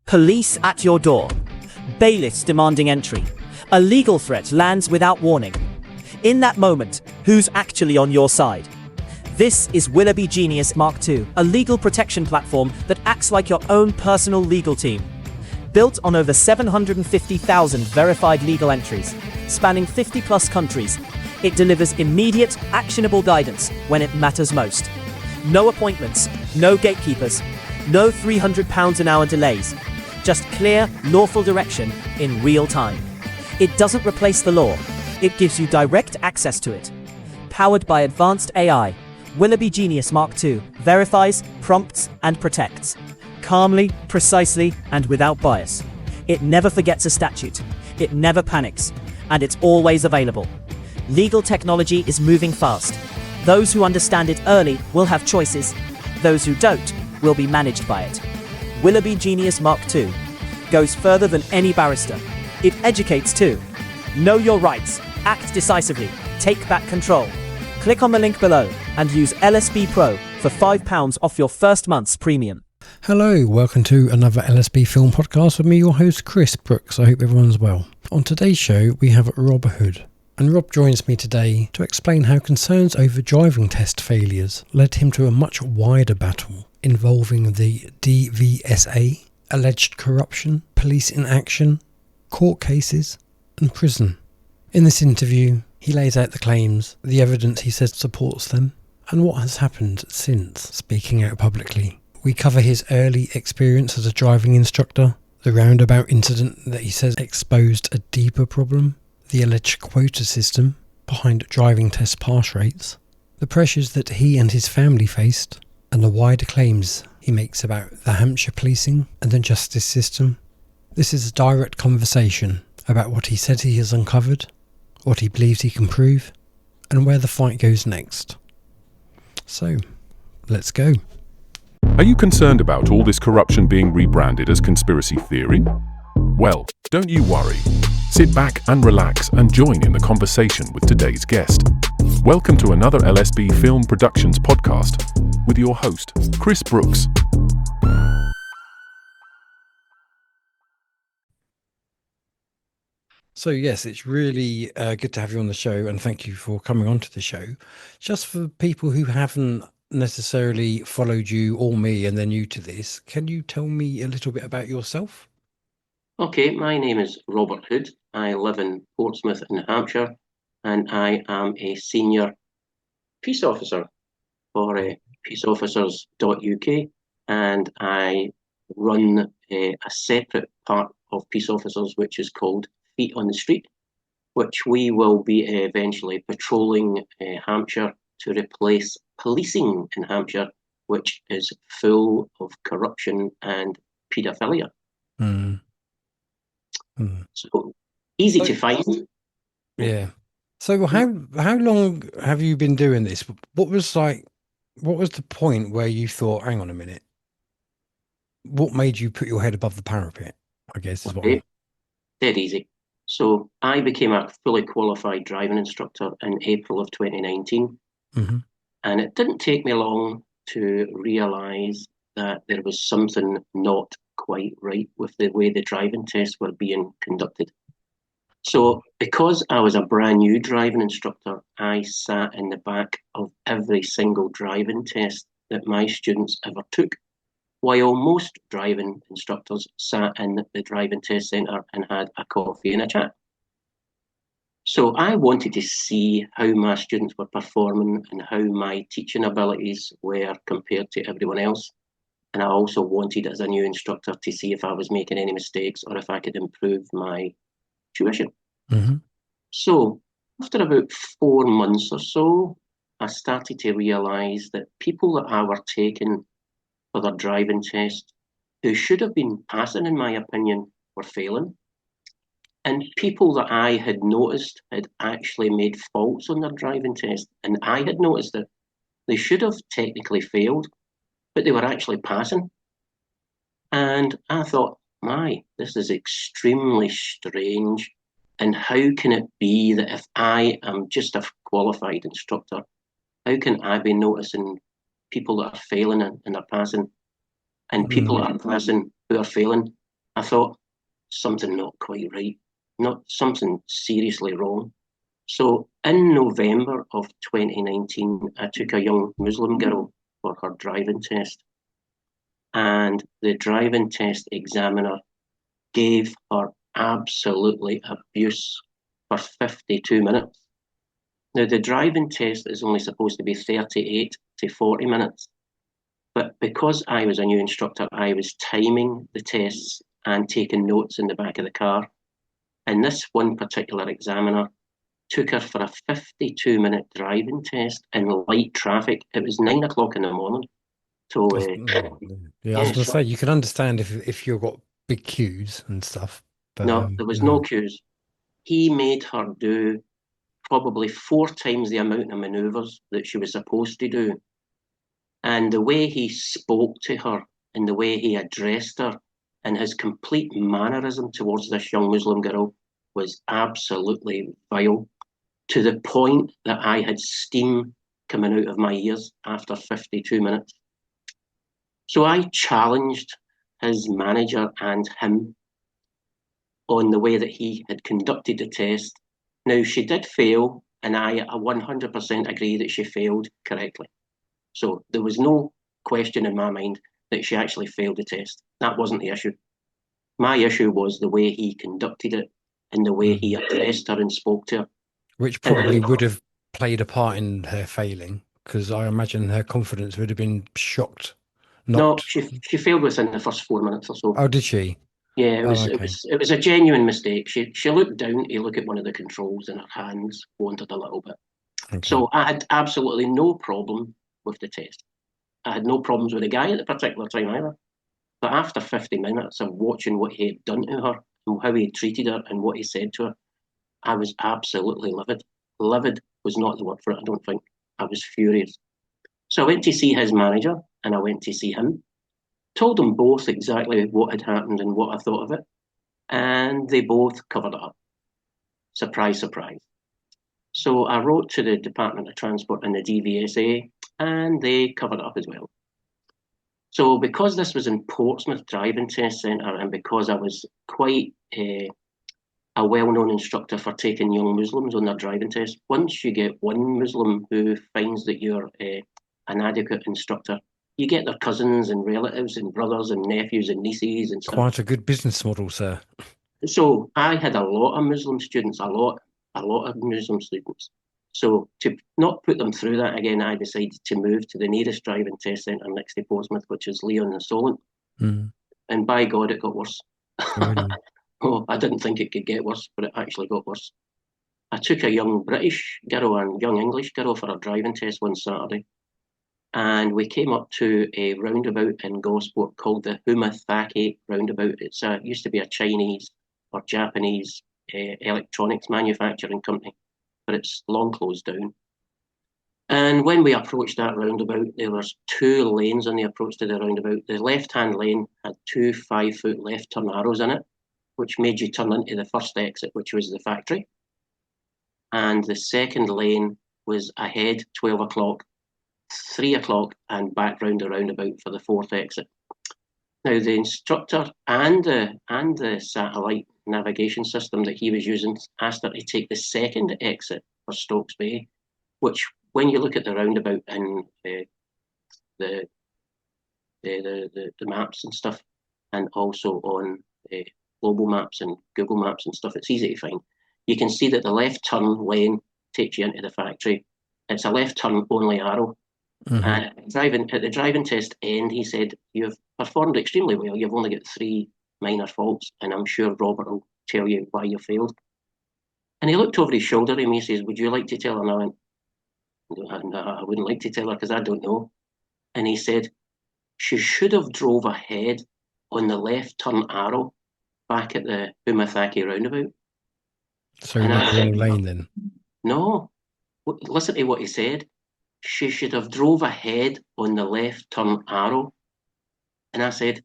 Police at your door. Bailiffs demanding entry. A legal threat lands without warning. In that moment, who's actually on your side? This is Willoughby Genius Mark II, a legal protection platform that acts like your own personal legal team. Built on over 750,000 verified legal entries, spanning 50+ countries, it delivers immediate, actionable guidance when it matters most. No appointments, no gatekeepers, no £300 an hour delays. Just clear, lawful direction in real time. It doesn't replace the law. It gives you direct access to it. Powered by advanced AI, Willoughby Genius Mark II verifies, prompts, and protects. Calmly, precisely, and without bias. It never forgets a statute. It never panics. And it's always available. Legal technology is moving fast. Those who understand it early will have choices. Those who don't will be managed by it. Willoughby Genius Mark II goes further than any barrister. It educates too. Know your rights. Act decisively. Take back control. Click on the link below and use LSB Pro for £5 off your first month's premium. Hello, welcome to another LSB Film Podcast with me, your host Chris Brooks. I hope everyone's well. On today's show, we have Rob Hood. And Rob joins me today to explain how concerns over driving test failures led him to a much wider battle involving the DVSA, alleged corruption, police inaction, court cases, and prison. In this interview, he lays out the claims, the evidence he says supports them, and what has happened since speaking out publicly. We cover his early experience as a driving instructor, the roundabout incident that he says exposed a deeper problem, the alleged quota system behind driving test pass rates, the pressures that he and his family faced, and the wider claims he makes about the Hampshire policing and the justice system. This is a direct conversation about what he said he has uncovered, what he believes he can prove, and where the fight goes next. So, let's go. Are you concerned about all this corruption being rebranded as conspiracy theory? Well, don't you worry. Sit back and relax and join in the conversation with today's guest. Welcome to another LSB Film Productions podcast with your host, Chris Brooks. So yes, it's really good to have you on the show, and thank you for coming onto the show. Just for people who haven't necessarily followed you or me and they're new to this, can you tell me a little bit about yourself? Okay, my name is Robert Hood. I live in Portsmouth in Hampshire, and I am a senior peace officer for peaceofficers.uk, and I run a separate part of Peace Officers which is called Feet on the Street, which we will be eventually patrolling Hampshire to replace policing in Hampshire, which is full of corruption and paedophilia. So easy to find. Yeah. So how long have you been doing this? What was the point where you thought, hang on a minute, what made you put your head above the parapet, I guess is what Dead easy. So I became a fully qualified driving instructor in April of 2019. Mm-hmm. And it didn't take me long to realise that there was something not quite right with the way the driving tests were being conducted. So because I was a brand new driving instructor, I sat in the back of every single driving test that my students ever took, while most driving instructors sat in the driving test centre and had a coffee and a chat. So I wanted to see how my students were performing and how my teaching abilities were compared to everyone else. And I also wanted, as a new instructor, to see if I was making any mistakes or if I could improve my tuition. Mm-hmm. So after about 4 months or so, I started to realise that people that I were taking for their driving test, who should have been passing, in my opinion, were failing. And people that I had noticed had actually made faults on their driving test, and I had noticed that they should have technically failed, but they were actually passing. And I thought, this is extremely strange. And how can it be that if I am just a qualified instructor, how can I be noticing people that are failing and are passing, and people that are passing who are failing? I thought, something not quite right, not something seriously wrong. So in November of 2019, I took a young Muslim girl for her driving test, and the driving test examiner gave her absolutely abuse for 52 minutes. Now, the driving test is only supposed to be 38 to 40 minutes, but because I was a new instructor, I was timing the tests and taking notes in the back of the car. And this one particular examiner took her for a 52-minute driving test in light traffic. It was 9 o'clock in the morning. So, Yeah, I was going to say, you can understand if you've got big queues and stuff. But, no, there was no queues. He made her do probably 4 times the amount of manoeuvres that she was supposed to do. And the way he spoke to her and the way he addressed her and his complete mannerism towards this young Muslim girl was absolutely vile, to the point that I had steam coming out of my ears after 52 minutes. So I challenged his manager and him on the way that he had conducted the test. Now, she did fail, and I 100% agree that she failed correctly. So there was no question in my mind that she actually failed the test. That wasn't the issue. My issue was the way he conducted it and the way he addressed her and spoke to her. Which probably would have played a part in her failing, because I imagine her confidence would have been shocked. No, she failed within the first 4 minutes or so. Oh, did she? Yeah, it was a genuine mistake. She looked down to look at one of the controls and her hands wandered a little bit. Okay. So I had absolutely no problem with the test. I had no problems with the guy at the particular time either. But after 50 minutes of watching what he had done to her and how he had treated her and what he said to her, I was absolutely livid. Livid was not the word for it, I don't think. I was furious. So I went to see his manager and I went to see him. Told them both exactly what had happened and what I thought of it. And they both covered it up. Surprise, surprise. So I wrote to the Department of Transport and the DVSA, and they covered it up as well. So because this was in Portsmouth Driving Test Centre, and because I was quite a well-known instructor for taking young Muslims on their driving test, once you get one Muslim who finds that you're an adequate instructor, you get their cousins and relatives and brothers and nephews and nieces and stuff. Quite a good business model, sir. So I had a lot of Muslim students, a lot of Muslim students. So to not put them through that again, I decided to move to the nearest driving test centre next to Portsmouth, which is Leon and Solent. And by God, it got worse. Really? Oh, I didn't think it could get worse, but it actually got worse. I took a young British girl and young English girl for a driving test one Saturday. And we came up to a roundabout in Gosport called the Humathaki roundabout. It used to be a Chinese or Japanese electronics manufacturing company, but it's long closed down. And when we approached that roundabout, there was 2 lanes on the approach to the roundabout. The left-hand lane had 2 5-foot left turn arrows in it, which made you turn into the first exit, which was the factory. And the second lane was ahead, 12 o'clock, 3 o'clock, and back round the roundabout for the 4th exit. Now, the instructor and the satellite navigation system that he was using asked her to take the second exit for Stokes Bay, which, when you look at the roundabout and the maps and stuff, and also on global maps and Google Maps and stuff, it's easy to find. You can see that the left turn lane takes you into the factory. It's a left turn only arrow. And at the driving test end, he said, "You've performed extremely well. You've only got 3 minor faults, and I'm sure Robert will tell you why you failed." And he looked over his shoulder at me and says, "Would you like to tell her?" And I went, "No, I wouldn't like to tell her because I don't know." And he said, "She should have drove ahead on the left turn arrow back at the Humathaki roundabout." So you're not the wrong lane then? No. Listen to what he said. "She should have drove ahead on the left turn arrow." And I said,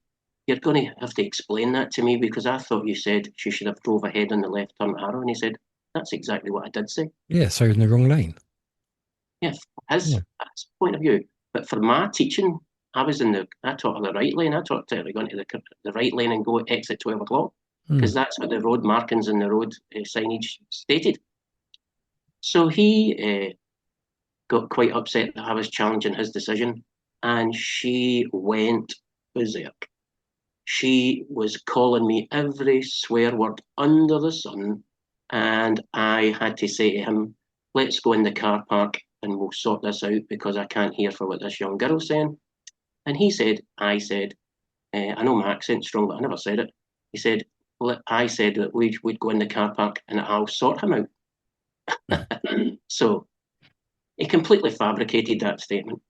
"You're going to have to explain that to me because I thought you said she should have drove ahead on the left turn arrow." And he said, "That's exactly what I did say." Yeah, so in the wrong lane. Yeah, his point of view. But for my teaching I taught her the right lane. I taught her to go into the right lane and go exit 12 o'clock, because that's what the road markings and the road signage stated. So he got quite upset that I was challenging his decision, and she went berserk. She was calling me every swear word under the sun, and I had to say to him, let's go in the car park and we'll sort this out, because I can't hear for what this young girl's saying. And I said, I know my accent's strong, but I never said it. He said, I said that we'd go in the car park and I'll sort him out. So he completely fabricated that statement.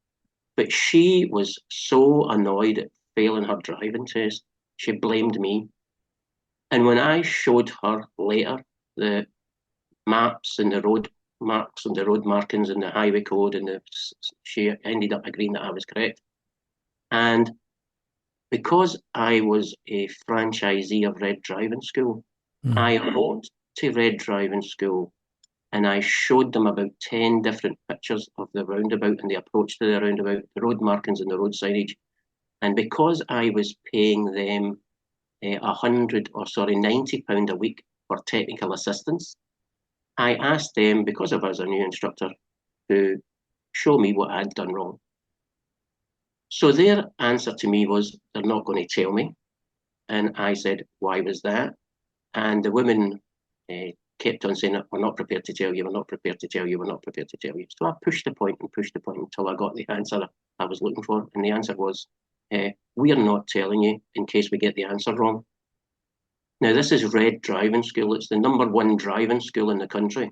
But she was so annoyed at failing her driving test, she blamed me. And when I showed her later the maps and the road marks and the road markings and the highway code, and she ended up agreeing that I was correct. And because I was a franchisee of Red Driving School, I wrote to Red Driving School and I showed them about 10 different pictures of the roundabout and the approach to the roundabout, the road markings and the road signage. And because I was paying them £90 a week for technical assistance, I asked them, because I was a new instructor, to show me what I'd done wrong. So their answer to me was, they're not going to tell me. And I said, why was that? And the woman kept on saying, we're not prepared to tell you, we're not prepared to tell you, we're not prepared to tell you. So I pushed the point until I got the answer I was looking for. And the answer was, we are not telling you in case we get the answer wrong. Now, this is Red Driving School. It's the #1 driving school in the country.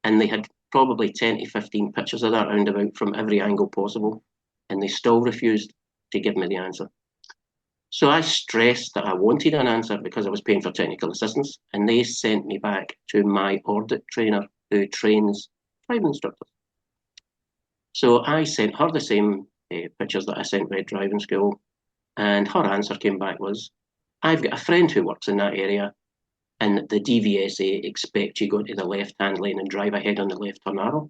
And they had probably 10 to 15 pictures of that roundabout from every angle possible. And they still refused to give me the answer. So I stressed that I wanted an answer because I was paying for technical assistance. And they sent me back to my audit trainer who trains driving instructors. So I sent her the same pictures that I sent Red Driving School. And her answer came back was, I've got a friend who works in that area, and the DVSA expect you go into the left-hand lane and drive ahead on the left turn arrow.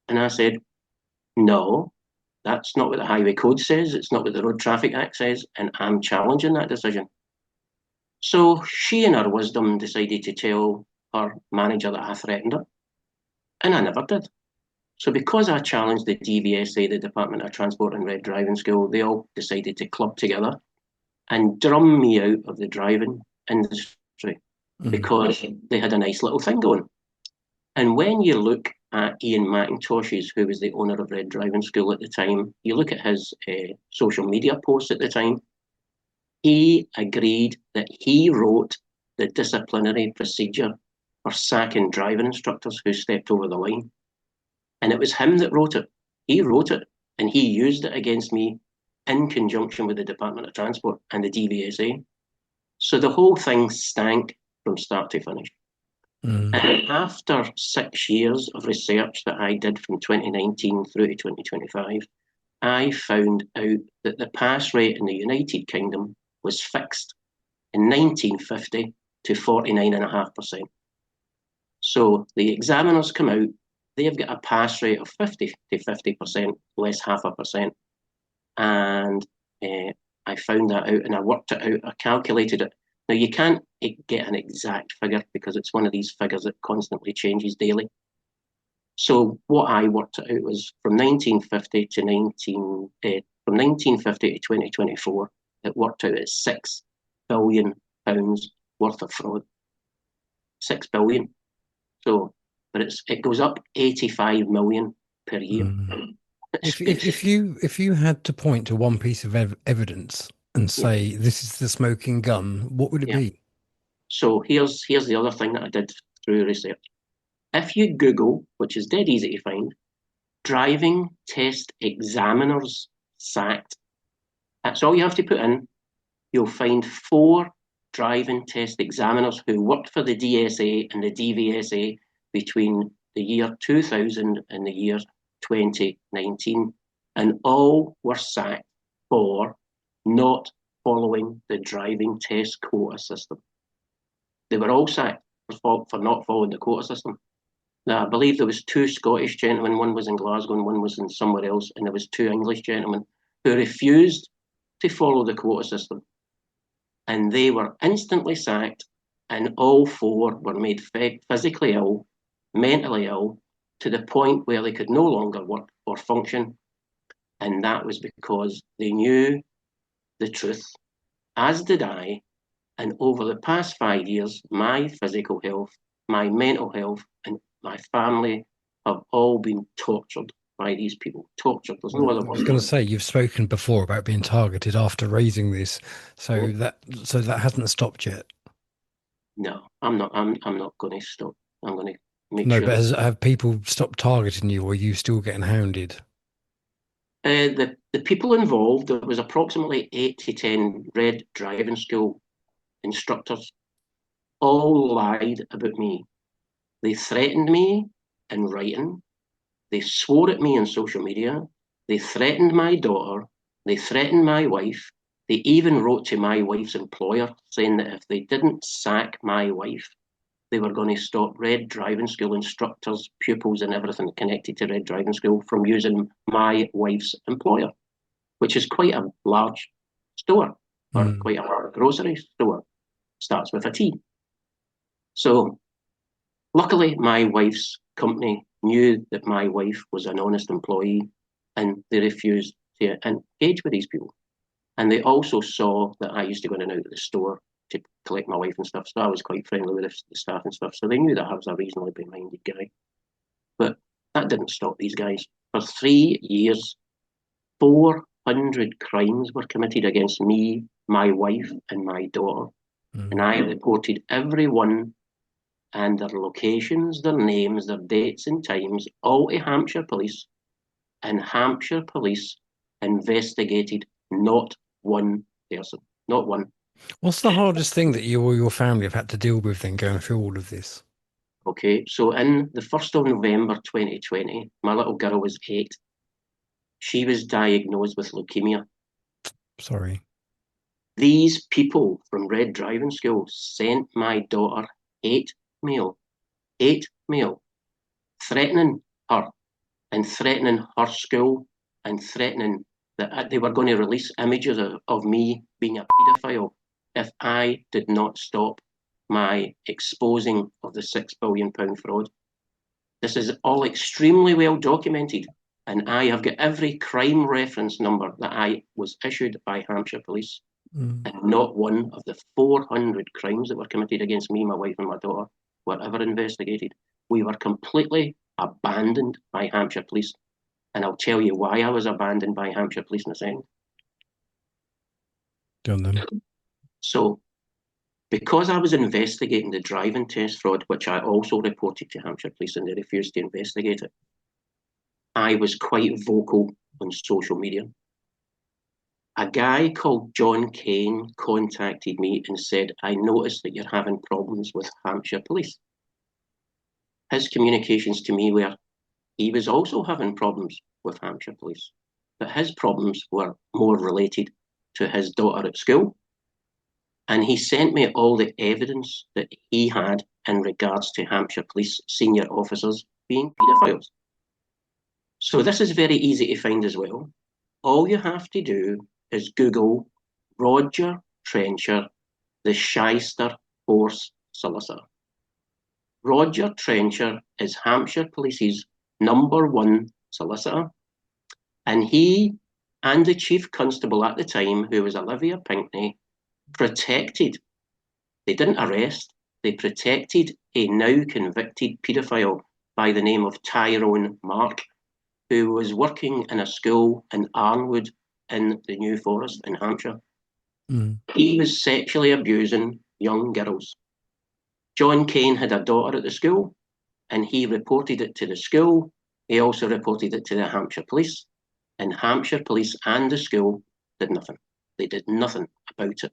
And I said, no, that's not what the highway code says. It's not what the Road Traffic Act says, and I'm challenging that decision. So she, in her wisdom, decided to tell her manager that I threatened her, and I never did. So because I challenged the DVSA, the Department of Transport and Red Driving School, they all decided to club together and drum me out of the driving industry because they had a nice little thing going. And when you look at Ian McIntosh's, who was the owner of Red Driving School at the time, you look at his social media posts at the time, he agreed that he wrote the disciplinary procedure for sacking driving instructors who stepped over the line. And it was him that wrote it. He wrote it, and he used it against me in conjunction with the Department of Transport and the DVSA. So the whole thing stank from start to finish. And after 6 years of research that I did from 2019 through to 2025, I found out that the pass rate in the United Kingdom was fixed in 1950 to 49.5%. So the examiners come out, they've got a pass rate of 50 to 50%, less 0.5%. And I found that out and I worked it out, I calculated it. Now, you can't get an exact figure because it's one of these figures that constantly changes daily. So what I worked it out was from 1950 to 2024, it worked out at £6 billion worth of fraud. 6 billion. So, but it goes up 85 million per year. If you had to point to one piece of evidence and say this is the smoking gun, what would it be? So here's the other thing that I did through research. If you Google, which is dead easy to find, driving test examiners sacked, that's all you have to put in. You'll find 4 driving test examiners who worked for the DSA and the DVSA between the year 2000 and the year 2019, and all were sacked for not following the driving test quota system. They were all sacked for not following the quota system. Now, I believe there was 2 Scottish gentlemen, one was in Glasgow and one was in somewhere else, and there was 2 English gentlemen. who refused to follow the quota system. And they were instantly sacked, and all 4 were made physically ill, mentally ill, to the point where they could no longer work or function. And that was because they knew the truth, as did I. And over the past 5 years, my physical health, my mental health, and my family have all been tortured by these people. Tortured. There's no other word. I was going to say, you've spoken before about being targeted after raising this, so that hasn't stopped yet. No, I'm not going to stop. I'm going to make No, sure. but have people stopped targeting you, or are you still getting hounded? The people involved, there was approximately 8 to 10 red driving school instructors, all lied about me. They threatened me in writing. They swore at me on social media. They threatened my daughter. They threatened my wife. They even wrote to my wife's employer saying that if they didn't sack my wife, they were going to stop red driving school instructors, pupils, and everything connected to red driving school from using my wife's employer, which is quite a large store, or quite a large grocery store. Starts with a T. So luckily, my wife's company knew that my wife was an honest employee, and they refused to engage with these people. And they also saw that I used to go in and out of the store to collect my wife and stuff, so I was quite friendly with the staff and stuff, so they knew that I was a reasonably minded guy. But that didn't stop these guys. For 3 years, 400 crimes were committed against me, my wife, and my daughter. And I reported every one, and their locations, their names, their dates and times, all to Hampshire Police. And Hampshire Police investigated not one person. Not one. What's the hardest thing that you or your family have had to deal with then, going through all of this? Okay, so in the 1st of November 2020, my little girl was 8. She was diagnosed with leukemia. Sorry. These people from Red Driving School sent my daughter hate mail, threatening her and threatening her school and threatening that they were going to release images of me being a paedophile if I did not stop my exposing of the £6 billion fraud. This is all extremely well documented, and I have got every crime reference number that I was issued by Hampshire Police. And not one of the 400 crimes that were committed against me, my wife, and my daughter were ever investigated. We were completely abandoned by Hampshire Police. And I'll tell you why I was abandoned by Hampshire Police in a second. Done then. So, because I was investigating the driving test fraud, which I also reported to Hampshire Police and they refused to investigate it, I was quite vocal on social media. A guy called John Kane contacted me and said, I noticed that you're having problems with Hampshire Police. His communications to me were, he was also having problems with Hampshire Police, but his problems were more related to his daughter at school. And he sent me all the evidence that he had in regards to Hampshire Police senior officers being paedophiles. So this is very easy to find as well. All you have to do is Google Roger Trencher, the shyster horse solicitor. Roger Trencher is Hampshire Police's #1 solicitor, and he and the chief constable at the time, who was Olivia Pinkney, protected, they didn't arrest, they protected a now convicted paedophile by the name of Tyrone Mark, who was working in a school in Arnwood in the New Forest in Hampshire. He was sexually abusing young girls. John Kane had a daughter at the school, and he reported it to the school. He also reported it to the Hampshire Police, and Hampshire Police and the school did nothing. They did nothing about it.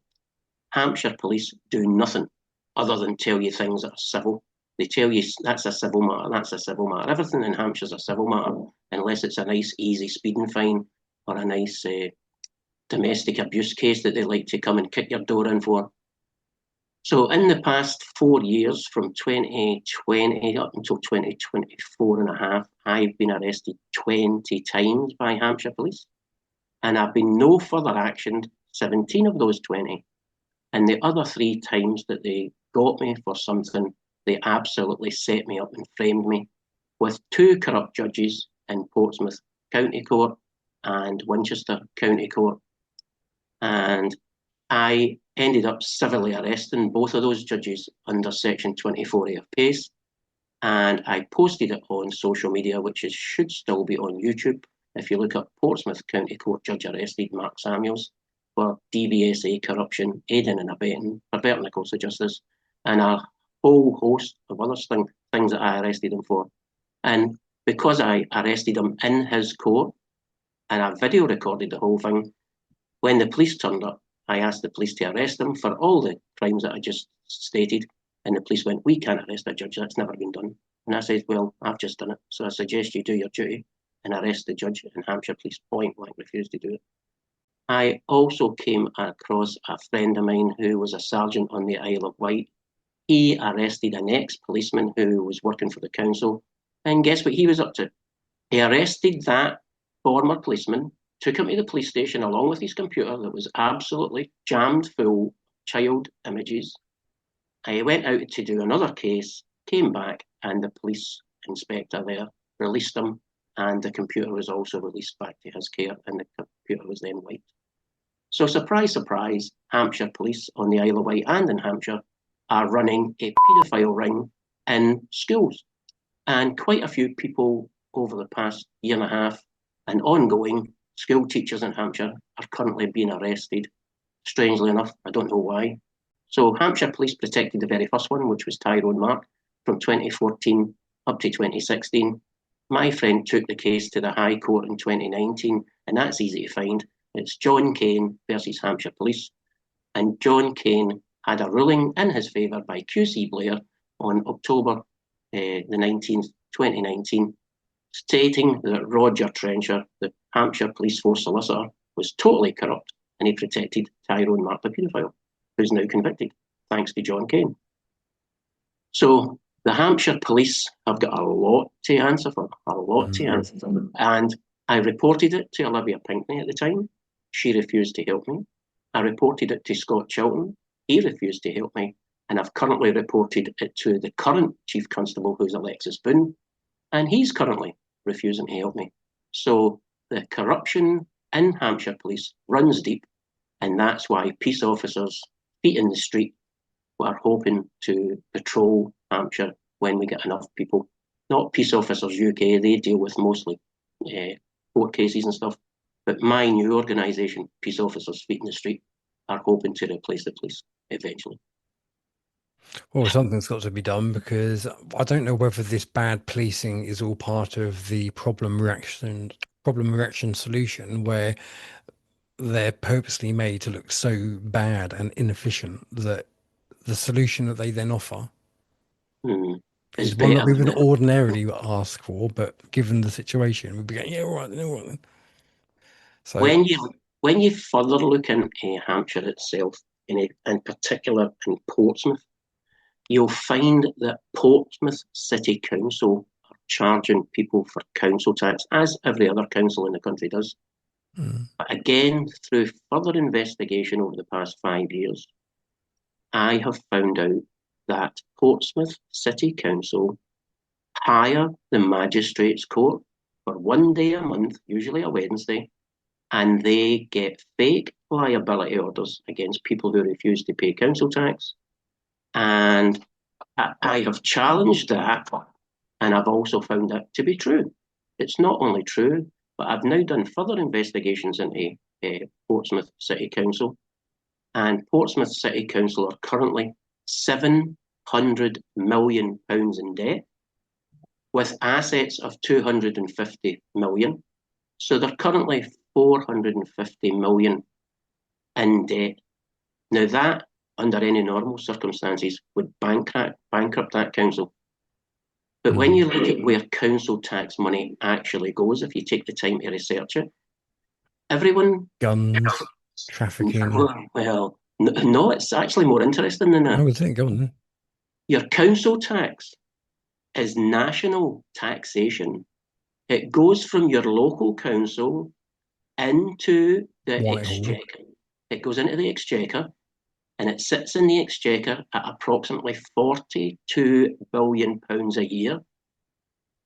Hampshire Police do nothing other than tell you things that are civil. They tell you that's a civil matter, that's a civil matter. Everything in Hampshire's a civil matter, unless it's a nice, easy speeding fine or a nice domestic abuse case that they like to come and kick your door in for. So in the past 4 years, from 2020 up until 2024 and a half, I've been arrested 20 times by Hampshire Police. and I've been no further actioned 17 of those 20. And the other 3 times that they got me for something, they absolutely set me up and framed me with 2 corrupt judges in Portsmouth County Court and Winchester County Court. And I ended up civilly arresting both of those judges under Section 24A of PACE. And I posted it on social media, which should still be on YouTube. If you look up Portsmouth County Court Judge arrested Mark Samuels for DVSA corruption, aiding and abetting, perverting the course of justice, and a whole host of other things that I arrested him for. And because I arrested him in his court, and I video recorded the whole thing, when the police turned up, I asked the police to arrest him for all the crimes that I just stated. And the police went, "We can't arrest a judge, that's never been done." And I said, "Well, I've just done it, so I suggest you do your duty and arrest the judge." And Hampshire Police point blank refused to do it. I also came across a friend of mine who was a sergeant on the Isle of Wight. He arrested an ex-policeman who was working for the council. And guess what he was up to? He arrested that former policeman, took him to the police station along with his computer that was absolutely jammed full of child images. I went out to do another case, came back, and the police inspector there released him, and the computer was also released back to his care, and the computer was then wiped. So surprise, surprise, Hampshire Police on the Isle of Wight and in Hampshire are running a paedophile ring in schools. And quite a few people over the past year and a half and ongoing, school teachers in Hampshire are currently being arrested. Strangely enough, I don't know why. So Hampshire Police protected the very first one, which was Tyrone Mark, from 2014 up to 2016. My friend took the case to the High Court in 2019, and that's easy to find. It's John Kane versus Hampshire Police. And John Kane had a ruling in his favour by QC Blair on October the 19th, 2019, stating that Roger Trencher, the Hampshire Police Force solicitor, was totally corrupt, and he protected Tyrone Mark, the paedophile, who's now convicted, thanks to John Kane. So the Hampshire Police have got a lot to answer for, And I reported it to Olivia Pinckney at the time. She refused to help me. I reported it to Scott Chilton. He refused to help me. And I've currently reported it to the current Chief Constable, who's Alexis Boone, and he's currently refusing to help me. So the corruption in Hampshire Police runs deep, and that's why peace officers, feet in the street, are hoping to patrol Hampshire when we get enough people. Not Peace Officers UK, they deal with mostly court cases and stuff, but my new organisation, Peace Officers Feet in the Street, are hoping to replace the police eventually. Well, something's got to be done, because I don't know whether this bad policing is all part of the problem reaction solution, where they're purposely made to look so bad and inefficient that the solution that they then offer is one that we would ordinarily ask for, but given the situation, we'd be going, yeah, all right then. So when you further look into Hampshire itself, in particular in Portsmouth, you'll find that Portsmouth City Council are charging people for council tax, as every other council in the country does. But again, through further investigation over the past 5 years, I have found out that Portsmouth City Council hire the Magistrates Court for 1 day a month, usually a Wednesday, and they get fake liability orders against people who refuse to pay council tax. And I have challenged that, and I've also found that to be true. It's not only true, but I've now done further investigations into Portsmouth City Council, and Portsmouth City Council are currently £700 million in debt, with assets of 250 million. So they're currently 450 million in debt. Now that, under any normal circumstances, would bankrupt that council. But when you look at where council tax money actually goes, if you take the time to research it, everyone... Guns, trafficking... Well, no, it's actually more interesting than that. I would think, go on. Your council tax is national taxation. It goes from your local council into the Whitehall. exchequer. It goes into the exchequer, and it sits in the exchequer at approximately £42 billion a year.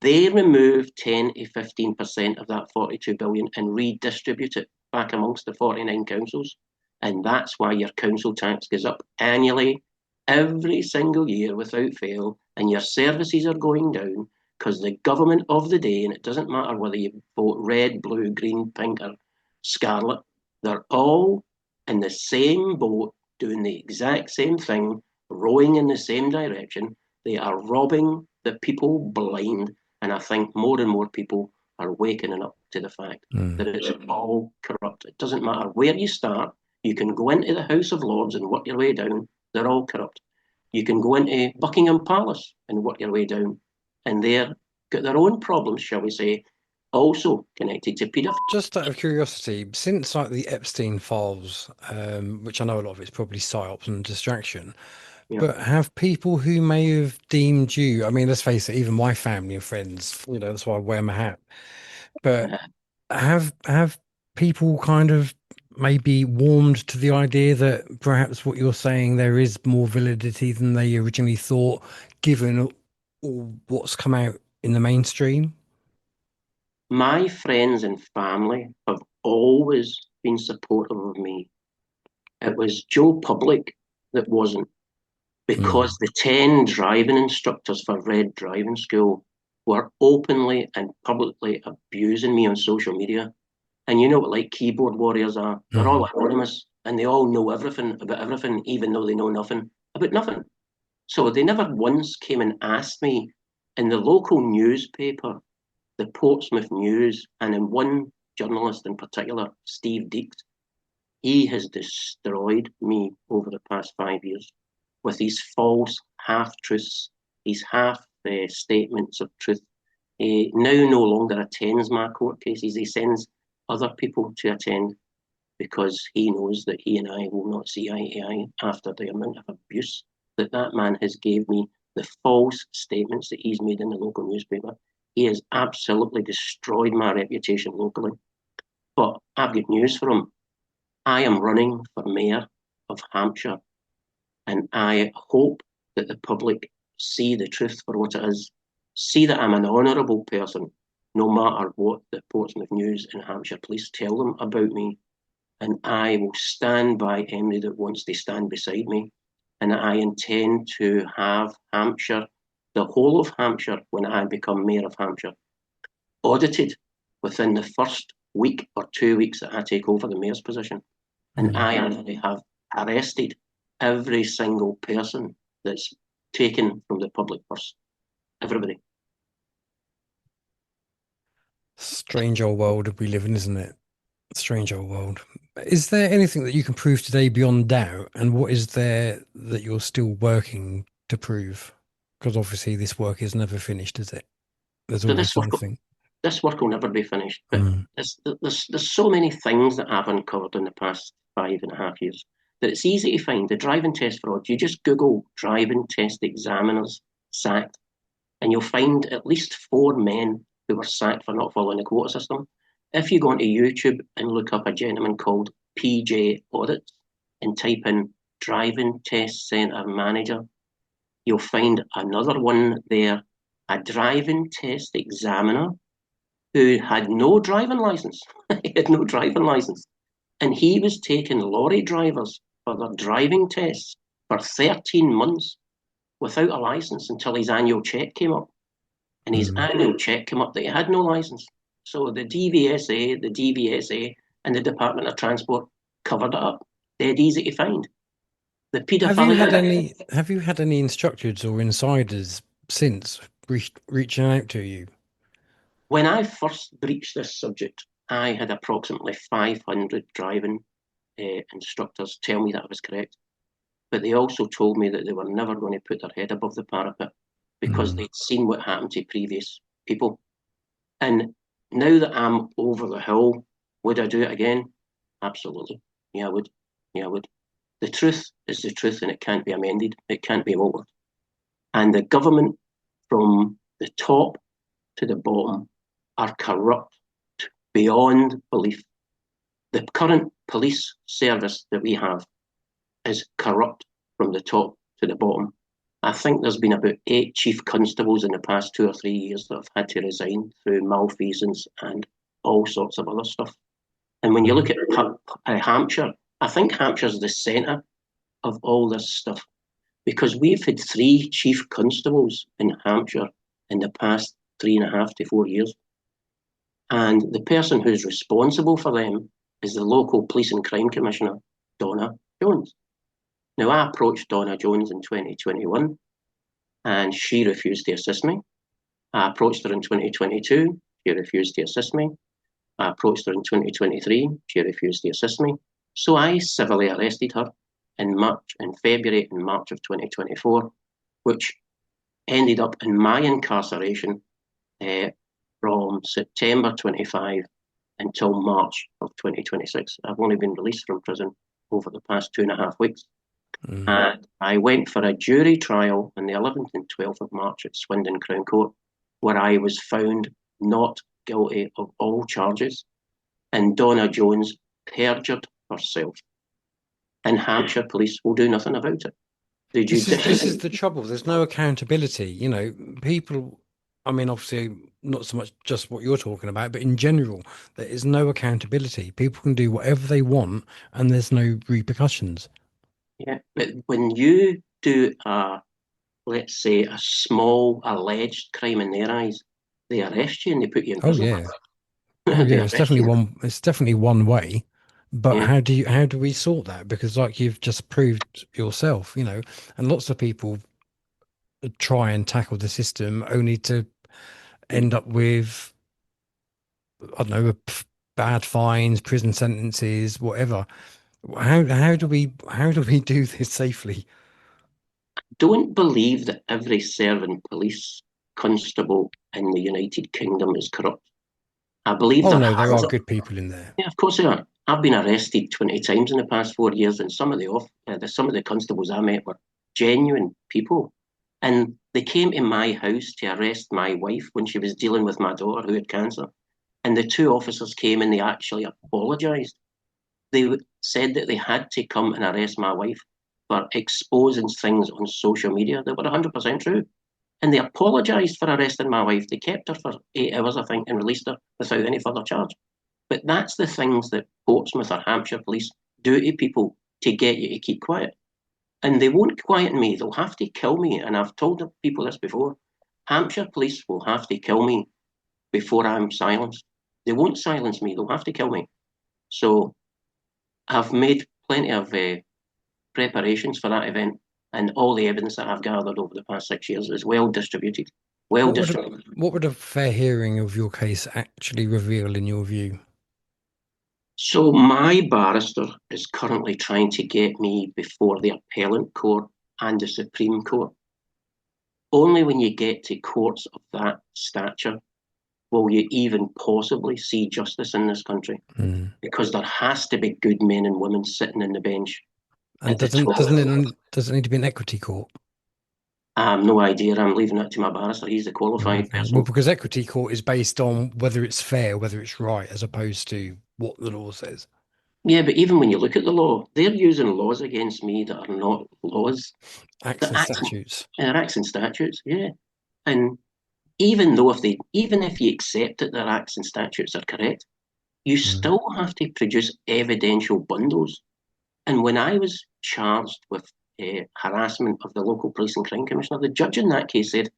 They remove 10 to 15% of that 42 billion and redistribute it back amongst the 49 councils. And that's why your council tax goes up annually, every single year without fail, and your services are going down because the government of the day, and it doesn't matter whether you vote red, blue, green, pink, or scarlet, they're all in the same boat, doing the exact same thing, rowing in the same direction. They are robbing the people blind. And I think more and more people are waking up to the fact that it's all corrupt. It doesn't matter where you start. You can go into the House of Lords and work your way down. They're all corrupt. You can go into Buckingham Palace and work your way down. And they've got their own problems, shall we say, also connected to paedophilia. Just out of curiosity, since like the Epstein files, which I know a lot of it's probably psyops and distraction, but have people who may have deemed you, I mean, let's face it, even my family and friends, you know, that's why I wear my hat. But have people kind of maybe warmed to the idea that perhaps what you're saying there is more validity than they originally thought, given all what's come out in the mainstream? My friends and family have always been supportive of me. It was Joe Public that wasn't, because the 10 driving instructors for Red Driving School were openly and publicly abusing me on social media. And you know what like keyboard warriors are? They're all anonymous and they all know everything about everything, even though they know nothing about nothing. So they never once came and asked me in the local newspaper, the Portsmouth News, and in one journalist in particular, Steve Deeks, he has destroyed me over the past 5 years with these false half-truths, these half statements of truth. He now no longer attends my court cases. He sends other people to attend because he knows that he and I will not see eye to eye after the amount of abuse that that man has gave me, the false statements that he's made in the local newspaper. He has absolutely destroyed my reputation locally. But I've got news for him. I am running for mayor of Hampshire, and I hope that the public see the truth for what it is, see that I'm an honourable person, no matter what the Portsmouth News and Hampshire Police tell them about me. And I will stand by anybody that wants to stand beside me. And I intend to have Hampshire, the whole of Hampshire, when I become mayor of Hampshire, audited within the first week or 2 weeks that I take over the mayor's position. And I actually have arrested every single person that's taken from the public purse. Everybody. Strange old world we live in, isn't it? Strange old world. Is there anything that you can prove today beyond doubt? And what is there that you're still working to prove? Because obviously this work is never finished, is it? There's So always something. this work will never be finished. But there's so many things that I've uncovered in the past 5.5 years that it's easy to find. The driving test fraud, you just Google driving test examiners sacked, and you'll find at least 4 men who were sacked for not following the quota system. If you go onto YouTube and look up a gentleman called PJ Audits and type in driving test centre manager, you'll find another one there, a driving test examiner who had no driving license. He had no driving license. And he was taking lorry drivers for their driving tests for 13 months without a license until his annual check came up. And his annual check came up that he had no license. So the DVSA, and the Department of Transport covered it up. Dead easy to find. The paedophilia. Have you had any instructors or insiders since reaching out to you? When I first breached this subject, I had approximately 500 driving instructors tell me that I was correct. But they also told me that they were never going to put their head above the parapet because they'd seen what happened to previous people. And now that I'm over the hill, would I do it again? Absolutely. Yeah, I would. Yeah, I would. The truth is the truth, and it can't be amended. It can't be altered. And the government, from the top to the bottom, are corrupt beyond belief. the current police service that we have is corrupt from the top to the bottom. I think there's been about 8 chief constables in the past 2 or 3 years that have had to resign through malfeasance and all sorts of other stuff. And when you look at Hampshire, I think Hampshire's the centre of all this stuff, because we've had 3 chief constables in Hampshire in the past 3.5 to 4 years. And the person who's responsible for them is the local police and crime commissioner, Donna Jones. Now, I approached Donna Jones in 2021 and she refused to assist me. I approached her in 2022, she refused to assist me. I approached her in 2023, she refused to assist me. So I civilly arrested her in February and March of 2024, which ended up in my incarceration from September 25 until March of 2026. I've only been released from prison over the past 2.5 weeks. And I went for a jury trial on the 11th and 12th of March at Swindon Crown Court, where I was found not guilty of all charges, and Donna Jones perjured herself. And Hampshire police will do nothing about it. This is the trouble. There's no accountability. You know, people, I mean, obviously not so much just what you're talking about, but in general, there is no accountability. People can do whatever they want and there's no repercussions. Yeah, but when you do let's say, a small alleged crime in their eyes, they arrest you and they put you in prison. Oh yeah, it's definitely one way. But Yeah. how do we sort that? Because like you've just proved yourself, you know, and lots of people try and tackle the system only to end up with, I don't know, bad fines, prison sentences, whatever. How do we do this safely? Don't believe that every serving police constable in the United Kingdom is corrupt. I believe Oh no, there are good people in there. Yeah, of course there are. I've been arrested 20 times in the past 4 years, and some of the constables I met were genuine people, and they came to my house to arrest my wife when she was dealing with my daughter who had cancer. And the 2 officers came and they actually apologised. They said that they had to come and arrest my wife for exposing things on social media that were 100% true. And they apologised for arresting my wife. They kept her for 8 hours, I think, and released her without any further charge. But that's the things that Portsmouth or Hampshire police do to people to get you to keep quiet. And they won't quieten me. They'll have to kill me. And I've told people this before. Hampshire police will have to kill me before I'm silenced. They won't silence me. They'll have to kill me. So I've made plenty of preparations for that event. And all the evidence that I've gathered over the past 6 years is well distributed. What would a fair hearing of your case actually reveal in your view? So my barrister is currently trying to get me before the appellate court and the Supreme Court. Only when you get to courts of that stature will you even possibly see justice in this country. Because there has to be good men and women sitting in the bench. And doesn't it need to be an equity court? I have no idea. I'm leaving that to my barrister. He's the qualified person. Well, because equity court is based on whether it's fair, whether it's right, as opposed to what the law says. Yeah, but even when you look at the law, they're using laws against me that are not laws. Acts and statutes. Acts and statutes, yeah. And even if you accept that their acts and statutes are correct, you still have to produce evidential bundles. And when I was charged with harassment of the local police and crime commissioner, the judge in that case said,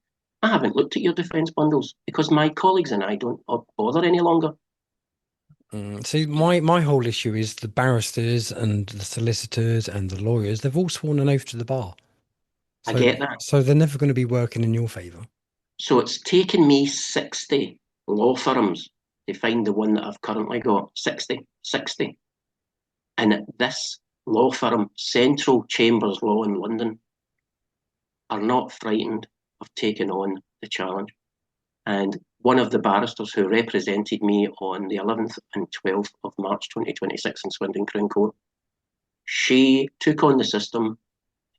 I haven't looked at your defence bundles because my colleagues and I don't bother any longer. See, my whole issue is the barristers and the solicitors and the lawyers, they've all sworn an oath to the bar. So, I get that. So they're never going to be working in your favour. So it's taken me 60 law firms to find the one that I've currently got. 60. And this law firm, Central Chambers Law in London, are not frightened of taking on the challenge. And one of the barristers who represented me on the 11th and 12th of March 2026 in Swindon Crown Court, she took on the system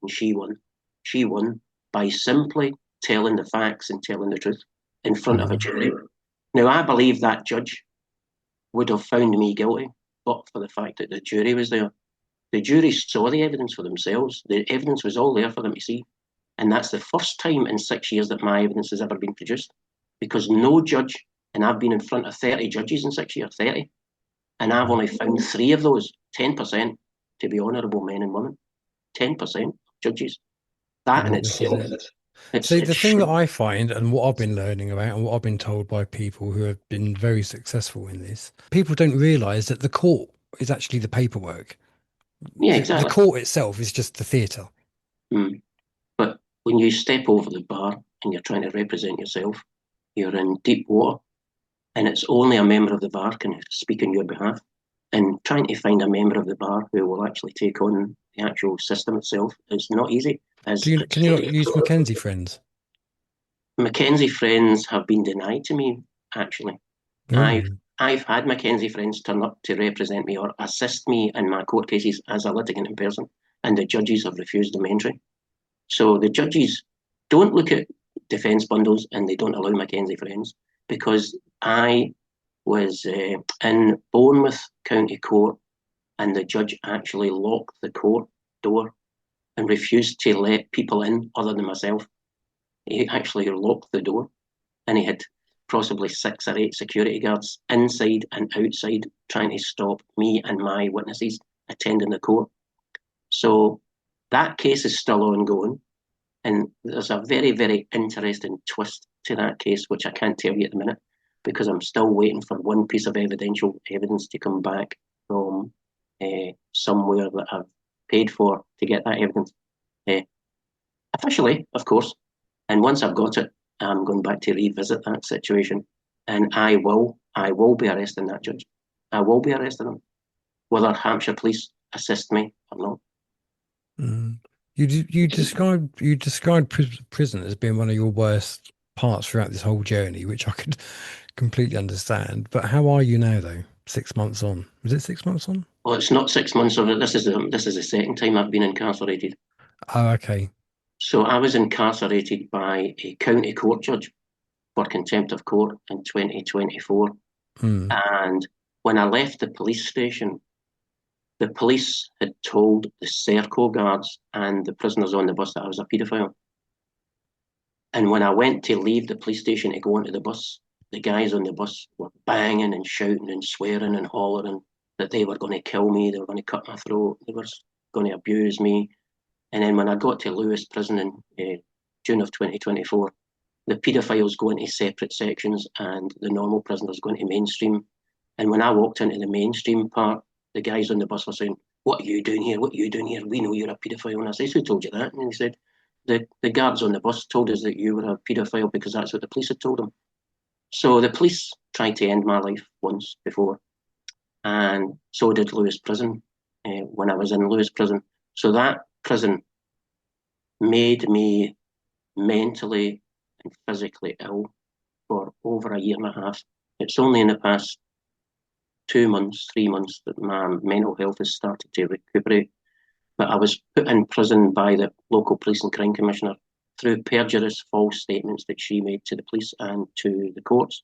and she won. She won by simply telling the facts and telling the truth in front of a jury. Now, I believe that judge would have found me guilty but for the fact that the jury was there. The jury saw the evidence for themselves. The evidence was all there for them to see. And that's the first time in 6 years that my evidence has ever been produced, because no judge, and I've been in front of 30 judges in 6 years, 30, and I've only found 3 of those, 10%, to be honourable men and women. 10% judges. That in itself. See, the thing that I find, and what I've been learning about, and what I've been told by people who have been very successful in this, people don't realise that the court is actually the paperwork. Yeah, exactly. The court itself is just the theatre. But when you step over the bar and you're trying to represent yourself, you're in deep water, and it's only a member of the bar can speak on your behalf. And trying to find a member of the bar who will actually take on the actual system itself is not easy. Can you not use Mackenzie friends? Mackenzie friends have been denied to me, actually. I've had Mackenzie friends turn up to represent me or assist me in my court cases as a litigant in person, and the judges have refused them entry. So the judges don't look at defence bundles, and they don't allow Mackenzie friends, because I was in Bournemouth County Court, and the judge actually locked the court door and refused to let people in other than myself. He actually locked the door, and he had possibly 6 or 8 security guards inside and outside trying to stop me and my witnesses attending the court. So that case is still ongoing, and there's a very, very interesting twist to that case, which I can't tell you at the minute, because I'm still waiting for one piece of evidence to come back from somewhere that I've paid for to get that evidence. Officially, of course. And once I've got it, I'm going back to revisit that situation. And I will be arresting that judge. I will be arresting him, whether Hampshire police assist me or not. You described prison as being one of your worst parts throughout this whole journey, which I could completely understand. But how are you now, though? 6 months on? Was it 6 months on? Well, it's not 6 months on it. This is the second time I've been incarcerated. Oh, okay. So I was incarcerated by a county court judge for contempt of court in 2024. And when I left the police station, the police had told the Serco guards and the prisoners on the bus that I was a paedophile. And when I went to leave the police station to go onto the bus, the guys on the bus were banging and shouting and swearing and hollering that they were going to kill me, they were going to cut my throat, they were going to abuse me. And then when I got to Lewis Prison in June of 2024, the paedophiles go into separate sections and the normal prisoners go into mainstream. And when I walked into the mainstream part, the guys on the bus were saying, "What are you doing here? What are you doing here? We know you're a paedophile." And I said, "Who told you that?" And he said, the guards on the bus told us that you were a paedophile because that's what the police had told them. So the police tried to end my life once before. And so did Lewis Prison when I was in Lewis Prison. So that prison made me mentally and physically ill for over a year and a half. It's only in the past 2 months, 3 months that my mental health has started to recuperate. But I was put in prison by the local police and crime commissioner through perjurious false statements that she made to the police and to the courts.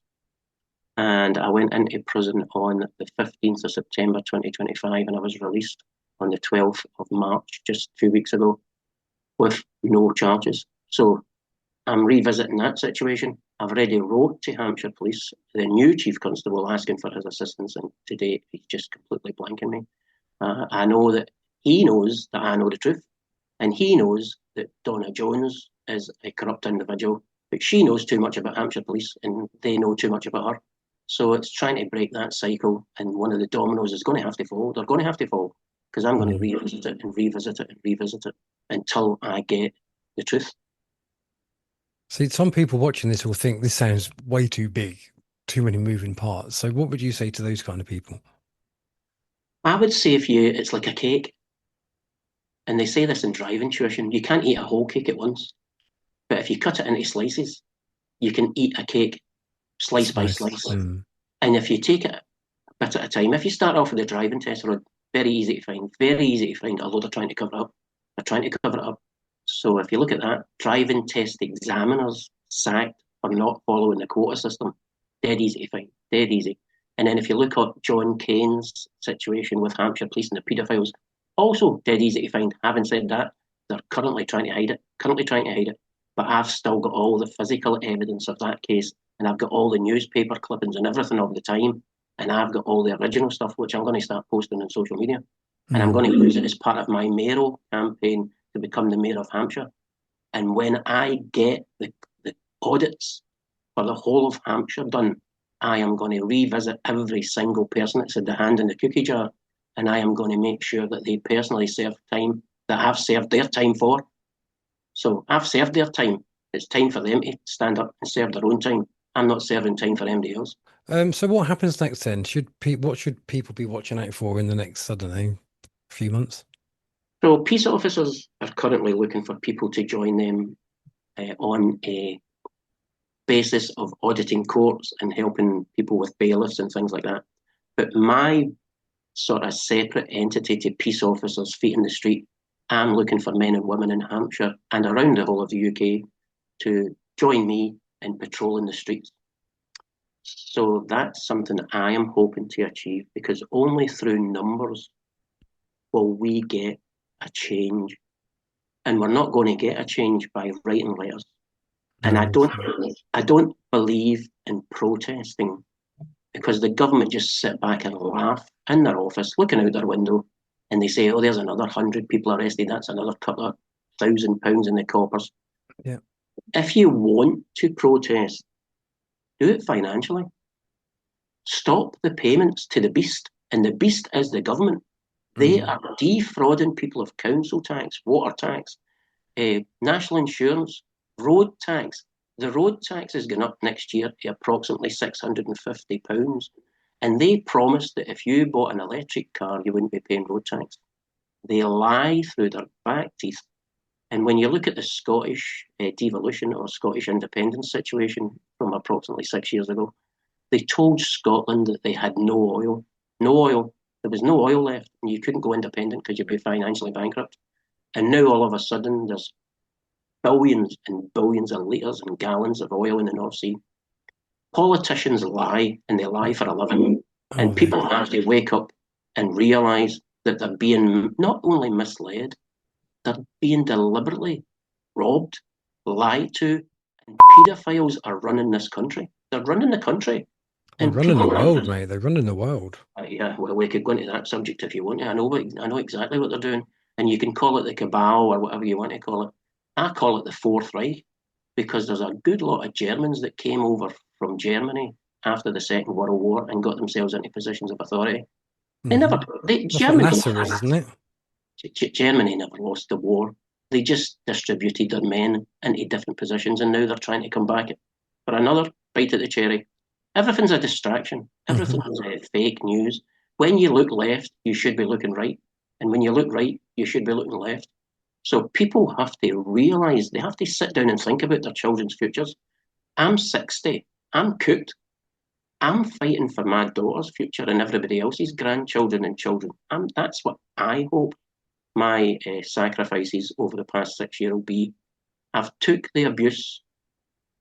And I went into prison on the 15th of September 2025, and I was released on the 12th of March, just 2 weeks ago, with no charges. So I'm revisiting that situation. I've already wrote to Hampshire Police, the new Chief Constable, asking for his assistance, and today he's just completely blanking me. I know that he knows that I know the truth, and he knows that Donna Jones is a corrupt individual, but she knows too much about Hampshire Police, and they know too much about her. So it's trying to break that cycle, and one of the dominoes is going to have to fall. They're going to have to fall, because I'm going to revisit it and revisit it and revisit it until I get the truth. See, some people watching this will think this sounds way too big, too many moving parts. So what would you say to those kind of people? I would say it's like a cake. And they say this in driving tuition, you can't eat a whole cake at once. But if you cut it into slices, you can eat a cake slice by slice. And if you take it a bit at a time, if you start off with the driving test road, very easy to find, although they're trying to cover it up. They're trying to cover it up. So if you look at that, driving test examiners sacked for not following the quota system, dead easy to find, dead easy. And then if you look at John Kane's situation with Hampshire police and the paedophiles, also dead easy to find. Having said that, they're currently trying to hide it. But I've still got all the physical evidence of that case, and I've got all the newspaper clippings and everything of the time, and I've got all the original stuff, which I'm going to start posting on social media. And I'm going to use it as part of my mayoral campaign to become the mayor of Hampshire. And when I get the audits for the whole of Hampshire done, I am going to revisit every single person that's had the hand in the cookie jar, and I am going to make sure that they personally serve time that I've served their time for. So I've served their time. It's time for them to stand up and serve their own time. I'm not serving time for anybody else. So what happens next then? What should people be watching out for in the next, I don't know, few months? So peace officers are currently looking for people to join them on a basis of auditing courts and helping people with bailiffs and things like that. But my sort of separate entity to peace officers, feet in the street, I'm looking for men and women in Hampshire and around the whole of the UK to join me in patrolling the streets. So that's something that I am hoping to achieve, because only through numbers will we get a change. And we're not going to get a change by writing letters. And I don't believe in protesting, because the government just sit back and laugh in their office, looking out their window, and they say, oh, there's another 100 people arrested. That's another couple of £1,000 in the coppers. Yeah. If you want to protest, do it financially. Stop the payments to the beast, and the beast is the government. They are defrauding people of council tax, water tax, national insurance, road tax. The road tax is going up next year to approximately £650. And they promised that if you bought an electric car, you wouldn't be paying road tax. They lie through their back teeth. And when you look at the Scottish devolution or Scottish independence situation from approximately 6 years ago, they told Scotland that they had no oil. No oil. There was no oil left, and you couldn't go independent because you'd be financially bankrupt. And now all of a sudden there's billions and billions of litres and gallons of oil in the North Sea. Politicians lie, and they lie for a living. And people have to wake up and realise that they're being not only misled, they're being deliberately robbed, lied to, and paedophiles are running this country. They're running the country. They're running the world, mate. They're running the world. Yeah, well, we could go into that subject if you want to. I know exactly what they're doing. And you can call it the cabal or whatever you want to call it. I call it the Fourth Reich, because there's a good lot of Germans that came over from Germany after the Second World War and got themselves into positions of authority. They never. Germany, that's what NASA is, isn't it? Germany never lost the war. They just distributed their men into different positions, and now they're trying to come back for another bite at the cherry. Everything's a distraction. Everything's fake news. When you look left, you should be looking right. And when you look right, you should be looking left. So people have to realise, they have to sit down and think about their children's futures. I'm 60. I'm cooked. I'm fighting for my daughter's future and everybody else's grandchildren and children. That's what I hope my sacrifices over the past 6 years will be. I've took the abuse.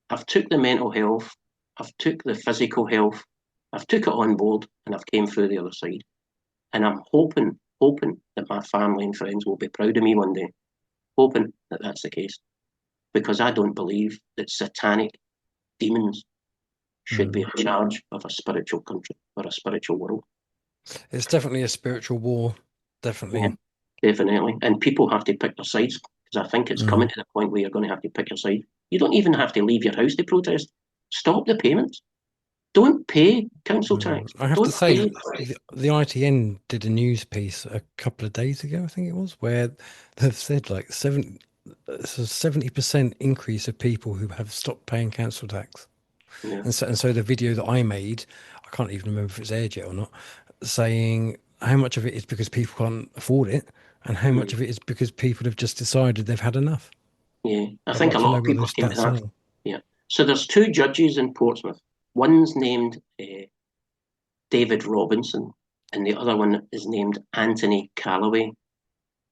I've took the mental health. I've took the physical health. I've took it on board, and I've came through the other side. And I'm hoping that my family and friends will be proud of me one day. Hoping that that's the case. Because I don't believe that satanic demons should be in charge of a spiritual country or a spiritual world. It's definitely a spiritual war. Definitely. Yeah, definitely. And people have to pick their sides, because I think it's coming to the point where you're going to have to pick your side. You don't even have to leave your house to protest. Stop the payments. Don't pay council tax. I have to say, the ITN did a news piece a couple of days ago, I think it was, where they've said like 70% increase of people who have stopped paying council tax. Yeah. And so the video that I made, I can't even remember if it's aired yet or not, saying how much of it is because people can't afford it and how much of it is because people have just decided they've had enough. Yeah, I think a lot of people think that. Yeah. So there's 2 judges in Portsmouth. One's named David Robinson, and the other one is named Anthony Calloway.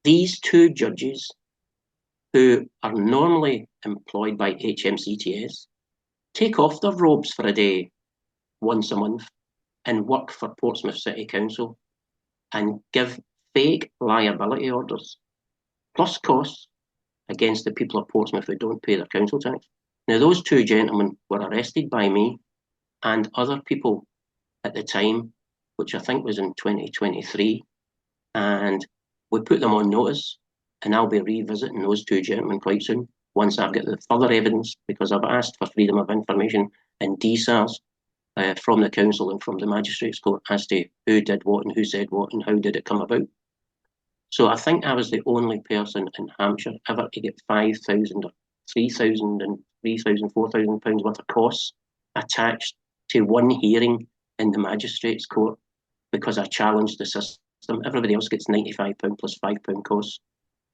These 2 judges, who are normally employed by HMCTS, take off their robes for a day once a month and work for Portsmouth City Council and give fake liability orders plus costs against the people of Portsmouth who don't pay their council tax. Now, those two gentlemen were arrested by me and other people at the time, which I think was in 2023, and we put them on notice, and I'll be revisiting those two gentlemen quite soon once I've got the further evidence, because I've asked for freedom of information and DSARs from the council and from the magistrates court as to who did what and who said what and how did it come about. So I think I was the only person in Hampshire ever to get 5,000 or 3,000 and 3,000, 4,000 pounds worth of costs attached to one hearing in the magistrates court because I challenged the system. Everybody else gets £95 plus £5 costs.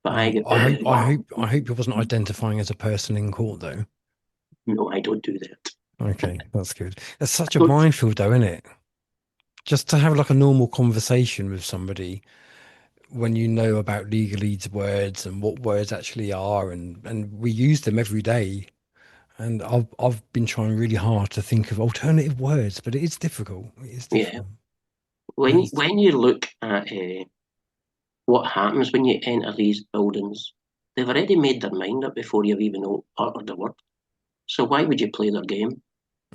But I hope you wasn't identifying as a person in court, though. No, I don't do that. Okay, that's good. It's such a minefield, though, isn't it? Just to have like a normal conversation with somebody when you know about legalese words and what words actually are, and we use them every day. And I've been trying really hard to think of alternative words, but it is difficult. It is difficult. Yeah. When you look at what happens when you enter these buildings, they've already made their mind up before you've even uttered the word. So why would you play their game?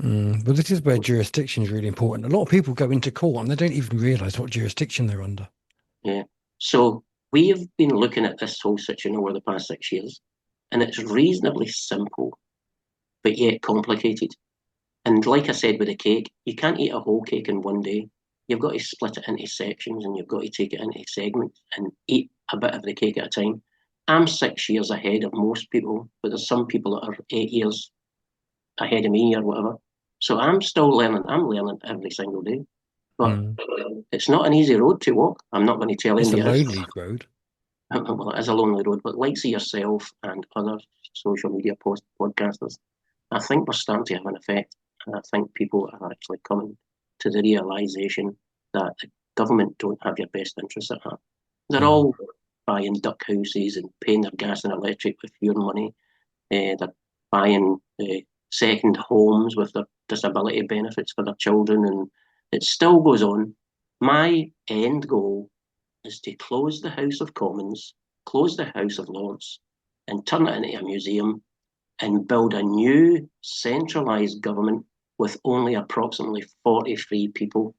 Well, this is where jurisdiction is really important. A lot of people go into court and they don't even realise what jurisdiction they're under. Yeah. So we have been looking at this whole situation over the past 6 years, and it's reasonably simple, but yet complicated. And like I said with the cake, you can't eat a whole cake in one day. You've got to split it into sections and you've got to take it into segments and eat a bit of the cake at a time. I'm 6 years ahead of most people, but there's some people that are 8 years ahead of me or whatever. So I'm still learning. I'm learning every single day. But it's not an easy road to walk. I'm not going to tell It's a anybody. lonely road. Well, it is a lonely road, but like yourself and other social media podcasters, I think we're starting to have an effect. And I think people are actually coming to the realisation that the government don't have your best interests at heart. They're all buying duck houses and paying their gas and electric with your money. They're buying second homes with their disability benefits for their children, and it still goes on. My end goal is to close the House of Commons, close the House of Lords, and turn it into a museum and build a new centralised government with only approximately 43 people.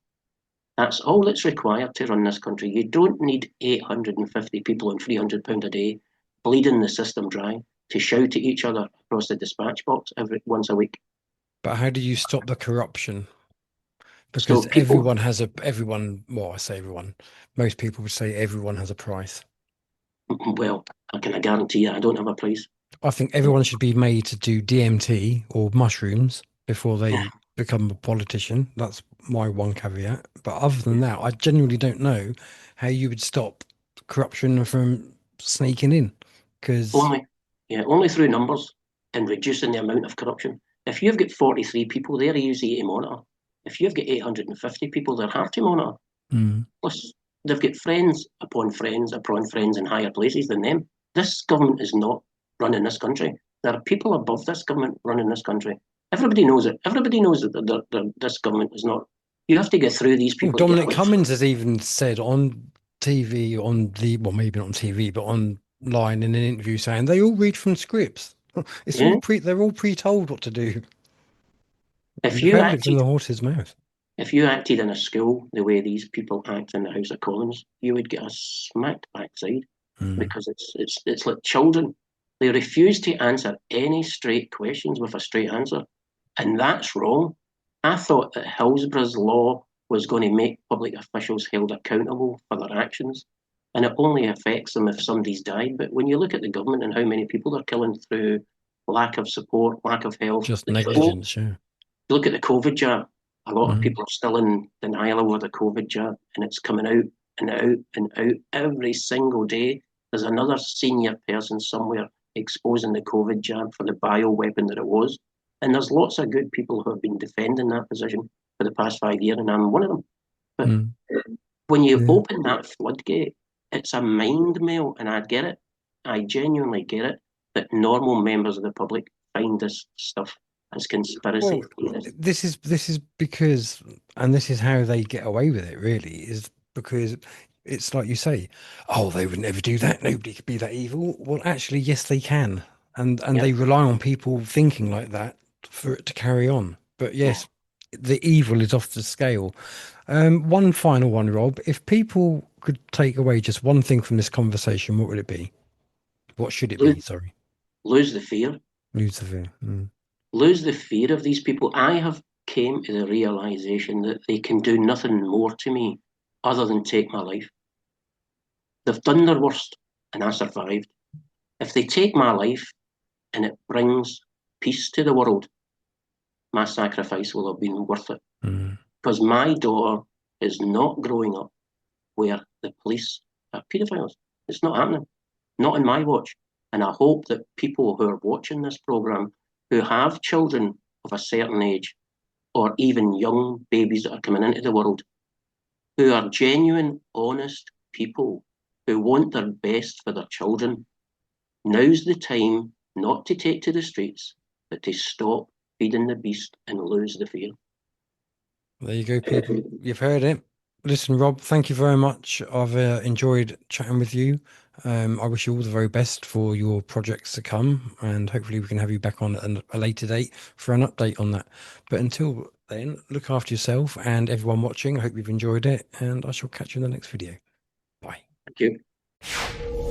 That's all that's required to run this country. You don't need 850 people on £300 a day bleeding the system dry to shout at each other across the dispatch box once a week. But how do you stop the corruption? Because everyone has well, I say everyone, most people would say everyone has a price. Well, I can guarantee you I don't have a price. I think everyone should be made to do DMT or mushrooms before they become a politician. That's my one caveat. But other than that, I genuinely don't know how you would stop corruption from sneaking in. Because only through numbers and reducing the amount of corruption. If you've got 43 people, they're easy to monitor. If you've got 850 people, they're hard to monitor. Plus, they've got friends upon friends in higher places than them. This government is not running this country. There are people above this government running this country. Everybody knows it. Everybody knows that this government is not. You have to get through these people. Dominic Cummings has even said on TV, well, maybe not on TV, but online in an interview saying they all read from scripts. They're all pre-told what to do. If you acted from the horse's mouth. If you acted in a school the way these people act in the House of Commons, you would get a smacked backside because it's like children. They refuse to answer any straight questions with a straight answer, and that's wrong. I thought that Hillsborough's law was going to make public officials held accountable for their actions, and it only affects them if somebody's died. But when you look at the government and how many people they're killing through lack of support, lack of health, just negligence, look at the COVID jab. A lot of people are still in denial over the COVID jab, and it's coming out and out and out every single day. There's another senior person somewhere exposing the COVID jab for the bioweapon that it was. And there's lots of good people who have been defending that position for the past 5 years, and I'm one of them. But when you open that floodgate, it's a mind meld, and I get it. I genuinely get it that normal members of the public find this stuff as conspiracy Well, theorists. this is because, and this is how they get away with it. Really, is because it's like you say, oh, they would never do that. Nobody could be that evil. Well, actually, yes, they can, and Yeah, they rely on people thinking like that for it to carry on. But yeah. yes, the evil is off the scale. One final one, Rob. If people could take away just one thing from this conversation, what would it be? What should it Lose, be? Sorry, lose the fear. Lucifer. Lose the fear of these people. I have came to the realization that they can do nothing more to me other than take my life. They've done their worst, and I survived. If they take my life and it brings peace to the world, my sacrifice will have been worth it. Mm. Because my daughter is not growing up where the police are paedophiles. It's not happening. Not in my watch. And I hope that people who are watching this programme, who have children of a certain age, or even young babies that are coming into the world, who are genuine, honest people who want their best for their children, now's the time not to take to the streets, but to stop feeding the beast and lose the fear. There you go, people. You've heard it. Listen, Rob, thank you very much. I've enjoyed chatting with you. I wish you all the very best for your projects to come, and hopefully we can have you back on at a later date for an update on that. But until then, look after yourself and everyone watching. I hope you've enjoyed it, and I shall catch you in the next video. Bye. Thank you.